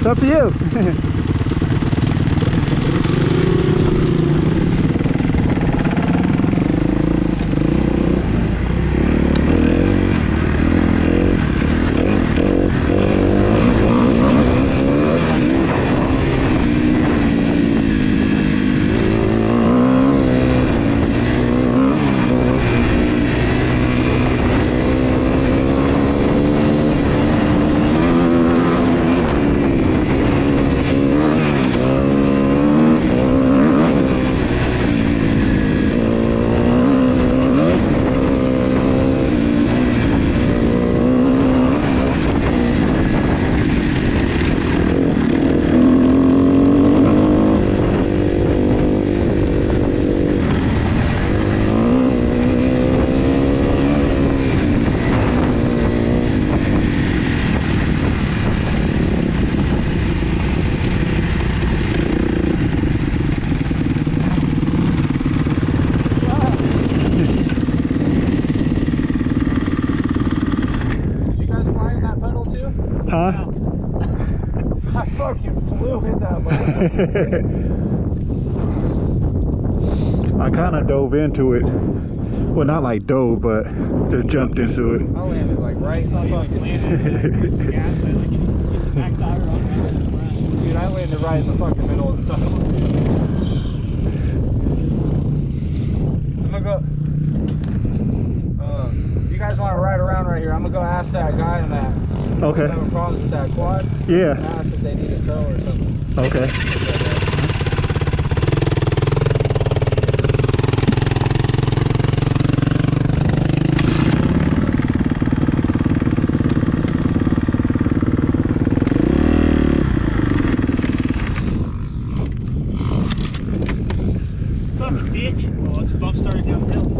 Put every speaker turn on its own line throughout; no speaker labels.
It's up to you. Huh?
I fucking flew in that motherfucker.
I kind of dove into it. Well, not like dove, but just jumped into it.
I landed like right in the fucking Dude, I landed right in the fucking middle of the tunnel. I'm gonna go. You guys want to ride around right here? I'm gonna go ask that guy in that.
Okay.
Having problems with that quad?
Yeah.
Ask if they need a tow or something.
Okay.
Fucking bitch. Well, it's bump started downhill.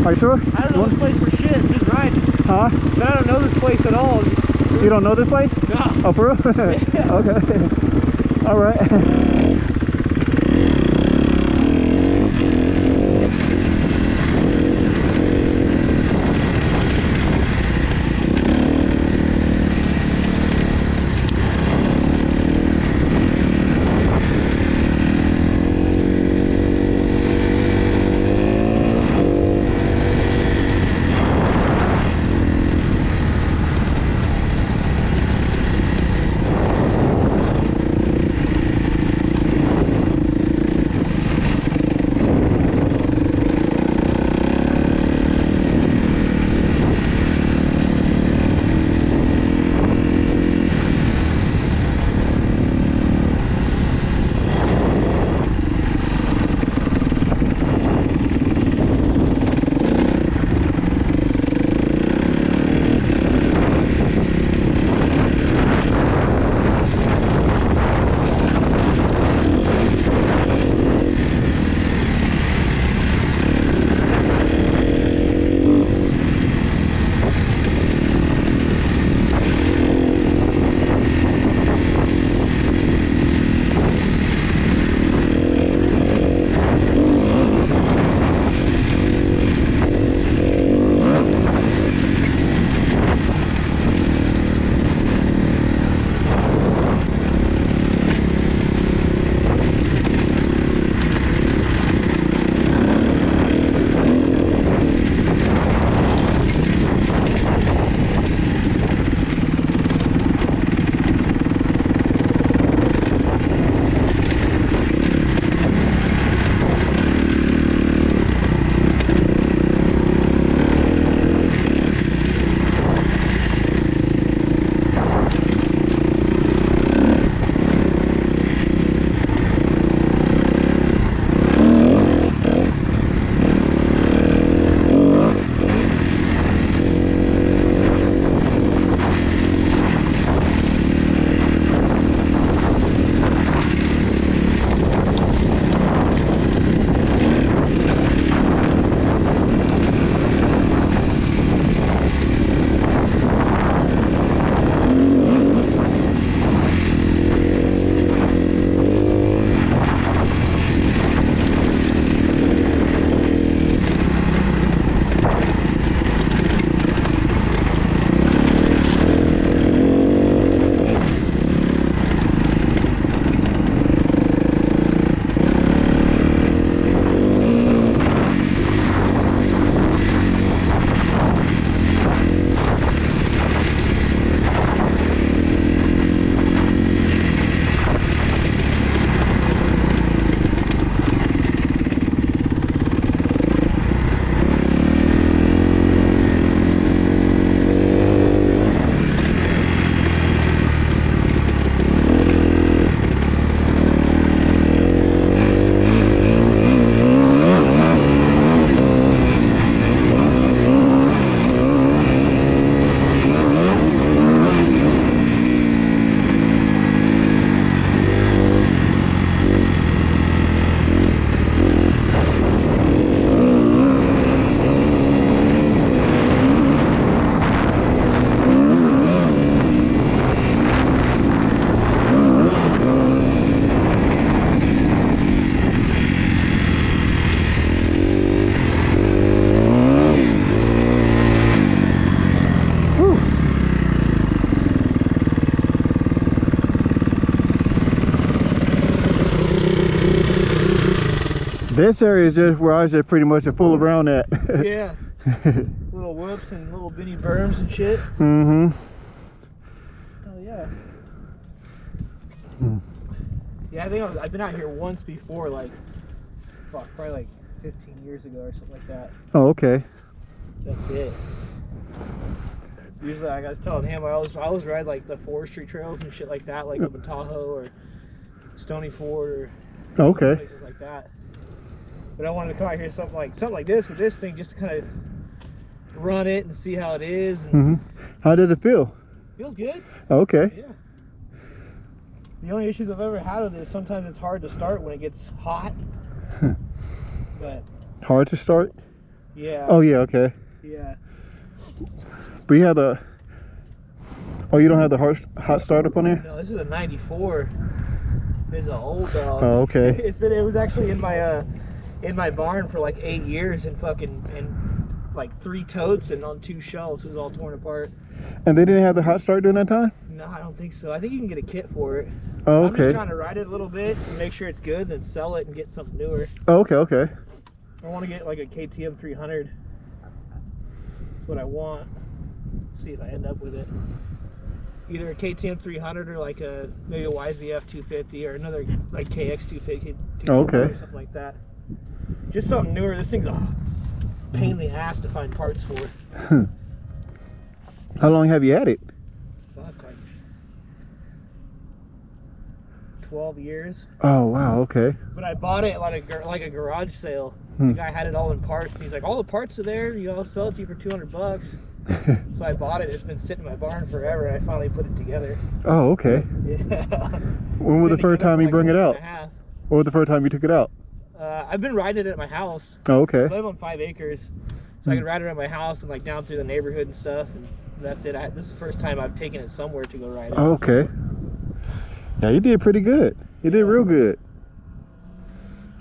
Are you sure?
I don't know this place for shit. Just riding.
Huh?
I don't know this place at all.
You don't know this place?
No.
Oh, for real?
Yeah.
Okay. All right. This area is just where I was just pretty much a fool around at.
Yeah. Little whoops and little bitty berms and shit.
Mm-hmm.
Oh yeah. Yeah, I think I've been out here once before, like, fuck, probably like 15 years ago or something like that.
Oh, okay.
That's it. Usually, like I was telling him, I always ride like the forestry trails and shit like that, like up in Tahoe or Stony Ford or
Okay.
places like that. But I wanted to come out here something like this with this thing, just to kind of run it and see how it is. And
Mm-hmm. How does it feel?
feels good.
Okay.
Yeah. The only issues I've ever had with it is sometimes it's hard to start when it gets hot. But
Hard to start?
yeah.
Oh, yeah, okay.
Yeah.
But you have the... Oh, you don't have the hot start up on there?
No, this is a 94. It's an old dog.
Oh, okay.
It was actually in my barn for like 8 years and like 3 totes and on 2 shelves. It was all torn apart.
And they didn't have the hot start during that time?
No, I don't think so. I think you can get a kit for it.
Oh,
I'm
okay.
just trying to ride it a little bit and make sure it's good and then sell it and get something newer.
Oh, okay, okay.
I want to get like a KTM 300. That's what I want. See if I end up with it. Either a KTM 300 or like maybe a YZF 250 or another like KX 250.
Oh, okay.
Or something like that. Just something newer. This thing's a pain in the ass to find parts for.
How long have you had it?
Fuck, like 12 years.
Oh, wow, okay.
But I bought it at like a garage sale.
Hmm.
The guy had it all in parts. He's like, all the parts are there. You know, I'll sell it to you for $200. So I bought it. It's been sitting in my barn forever, and I finally put it together.
Oh, okay.
Yeah.
When was the first time you bring it out?
Half.
What was the first time you took it out?
I've been riding it at my house.
Oh, okay.
I live on 5 acres, so I can ride it at my house and like down through the neighborhood and stuff. And that's it. This is the first time I've taken it somewhere to go ride it.
Oh, okay. Yeah, you did pretty good. You did real good.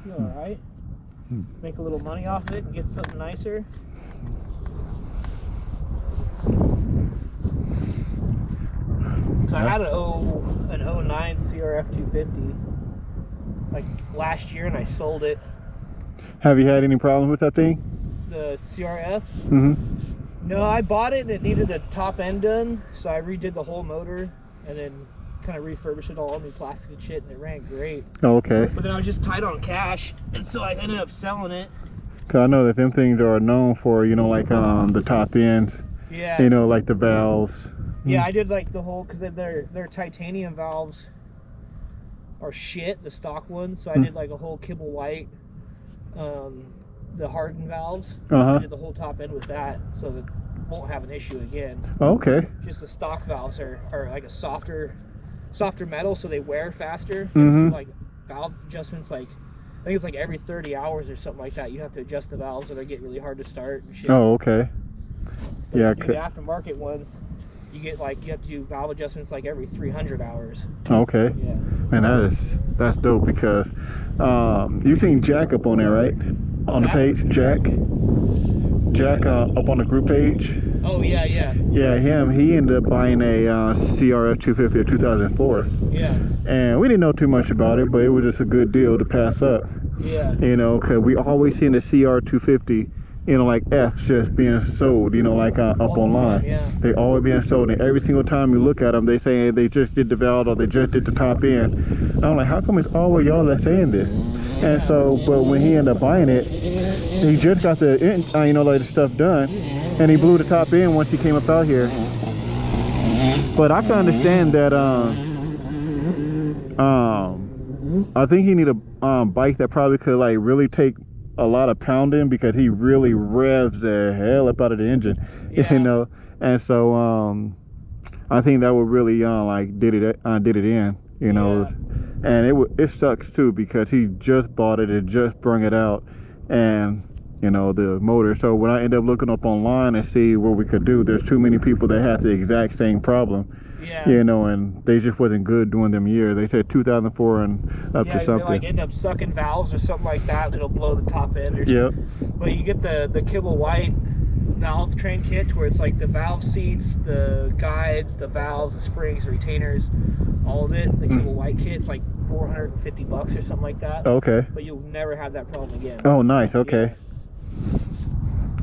You all right? Make a little money off it and get something nicer. So I had an 09 CRF 250 like last year and I sold it.
Have you had any problems with that thing?
The CRF?
Mm-hmm.
No, I bought it and it needed a top end done, so I redid the whole motor and then kind of refurbished it all, new plastic and shit, and it ran great.
Oh, okay.
But then I was just tight on cash, and so I ended up selling it.
Cause I know that them things are known for, you know, like the top ends.
Yeah.
You know, like the valves.
Yeah, I did like the whole, because their titanium valves are shit, the stock ones. So I did like a whole kibble white, the hardened valves.
Uh-huh.
I did the whole top end with that, so that won't have an issue again.
Oh, okay.
Just the stock valves are like a softer metal, so they wear faster.
Mhm.
Like valve adjustments, like I think it's like every 30 hours or something like that. You have to adjust the valves, or they get really hard to start and shit.
Oh, okay.
But
Yeah.
if you do the aftermarket ones, you have to do valve adjustments like every 300 hours.
Okay.
Yeah.
Man, that's dope because you seen Jack up on there, right? On the page, Jack up on the group page.
Oh yeah, yeah.
Yeah, he ended up buying a CRF 250 of 2004.
Yeah.
And we didn't know too much about it, but it was just a good deal to pass up.
Yeah.
You know, because we always seen the CR 250, you know, like F's just being sold, you know, like up online.
Yeah.
They always being sold, and every single time you look at them, they saying they just did the valve or they just did the top end. And I'm like, how come it's always y'all that saying this? And so, but when he ended up buying it, he just got the, you know, like the stuff done, and he blew the top end once he came up out here. But I can understand that, I think he need a bike that probably could like really take a lot of pounding, because he really revs the hell up out of the engine,
Yeah.
you know. And so I think that would really like did it in, you know.
Yeah.
And it sucks too, because he just bought it and just brung it out, and you know, the motor. So when I end up looking up online and see what we could do, there's too many people that have the exact same problem.
Yeah.
You know, and they just wasn't good during them years. They said 2004 and up to
They
something.
like end up sucking valves or something like that, and it'll blow the top end or
Yep.
something. But you get the kibble white valve train kit, where it's like the valve seats, the guides, the valves, the springs, the retainers, all of it. The kibble white kit's like $450 or something like that.
Okay.
But you'll never have that problem again.
Oh, nice. Okay.
Yeah.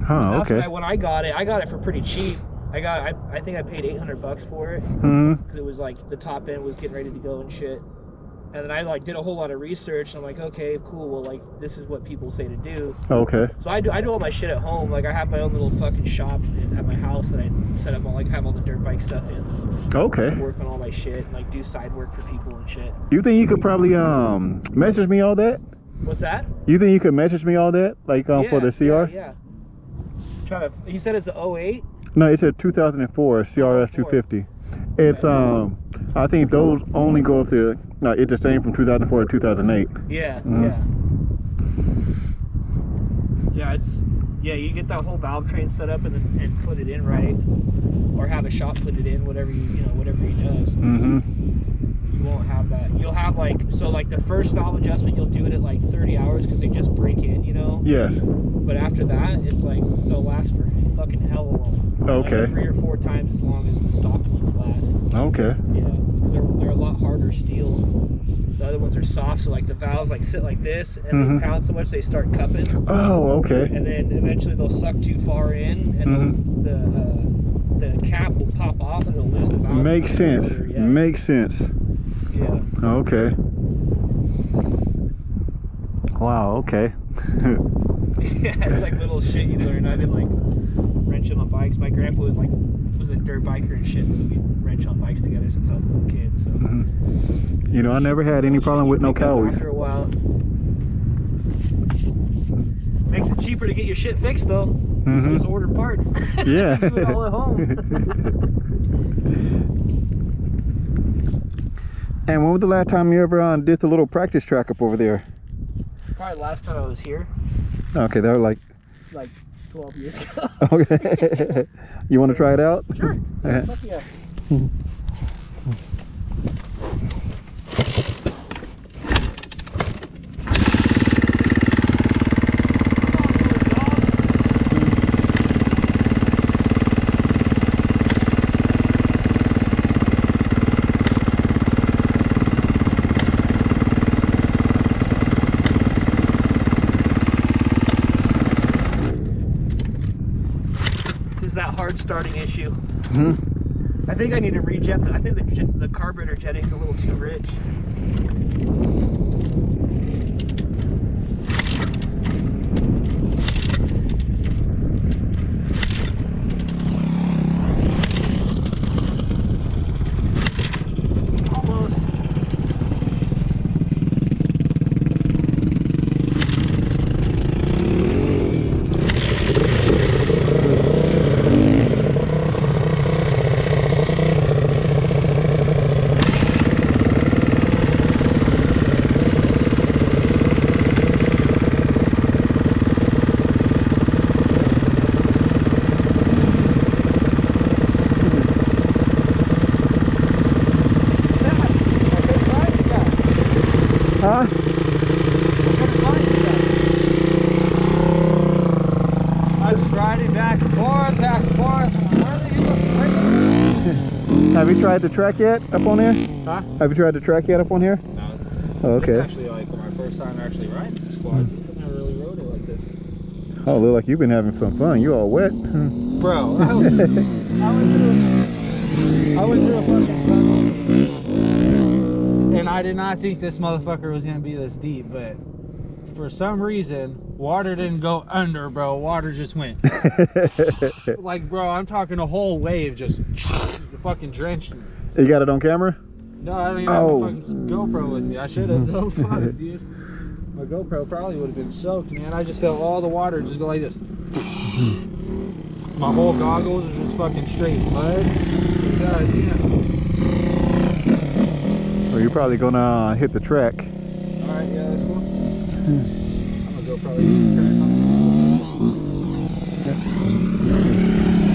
Huh. Okay.
When I got it for pretty cheap. I think I paid $800 for it.
Mm-hmm.
Because it was like the top end was getting ready to go and shit. And then I like did a whole lot of research, and I'm like, okay, cool. Well, like this is what people say to do.
Okay.
So I do all my shit at home. Like I have my own little fucking shop at my house that I set up. Have all the dirt bike stuff in.
Okay.
Work on all my shit, and like do side work for people and shit.
You think you could probably message me all that?
What's that?
You think you could message me all that, like for the CR?
Yeah. You said it's an 08?
No, it's a 2004 CRF 250. It's I think those only go up to it's the same from 2004 to 2008.
Yeah, yeah. You get that whole valve train set up and put it in right, or have a shop put it in, whatever he does. You won't have that. You'll have like the first valve adjustment, you'll do it at like 30 hours because they just break in,
Yes.
But after that, it's like they'll last for fucking hell long.
Okay.
Like 3 or 4 times as long as the stock ones last.
Okay.
Yeah, they're a lot harder steel. The other ones are soft, so like the valves like sit like this, and they pound so much they start cupping.
Oh, okay.
And then eventually they'll suck too far in, and the cap will pop off, and it'll lose the valve.
Makes sense.
Yeah.
Makes sense.
Yeah.
Okay. Wow. Okay.
Yeah, it's like little shit you learn. I did like wrenching on bikes. My grandpa was a dirt biker and shit, so we wrench on bikes together since I was a little kid. So.
I never had any problem with no cowies.
After a while. Makes it cheaper to get your shit fixed though. Just order parts.
Yeah.
Do it all at home.
And when was the last time you ever did the little practice track up over there?
Probably last time I was here.
Okay, that was like
12 years ago.
Okay. You want to try it out?
Sure. Fuck yeah. Starting issue. I think I need to rejet. I think the carburetor jetting's a little too rich.
Huh?
I was riding back and forth.
Have you tried the track yet up on here?
Huh?
Have you tried the track yet up on here?
No.
Oh, okay.
This is actually like my first time actually riding this quad. I've never really rode it like this.
Oh, look like you've been having some fun. You all wet.
Bro, I went through a fucking tunnel. And I did not think this motherfucker was gonna be this deep, but for some reason, water didn't go under, bro. Water just went. Like, bro, I'm talking a whole wave just fucking drenched me.
You got it on camera?
No, I don't even have a fucking GoPro with me. I should have. Oh, fuck, dude. My GoPro probably would have been soaked, man. I just felt all the water just go like this. My whole goggles are just fucking straight mud. God damn.
Well, you're probably gonna hit the track.
Alright, yeah, that's cool. I'm gonna go probably hit the track on this.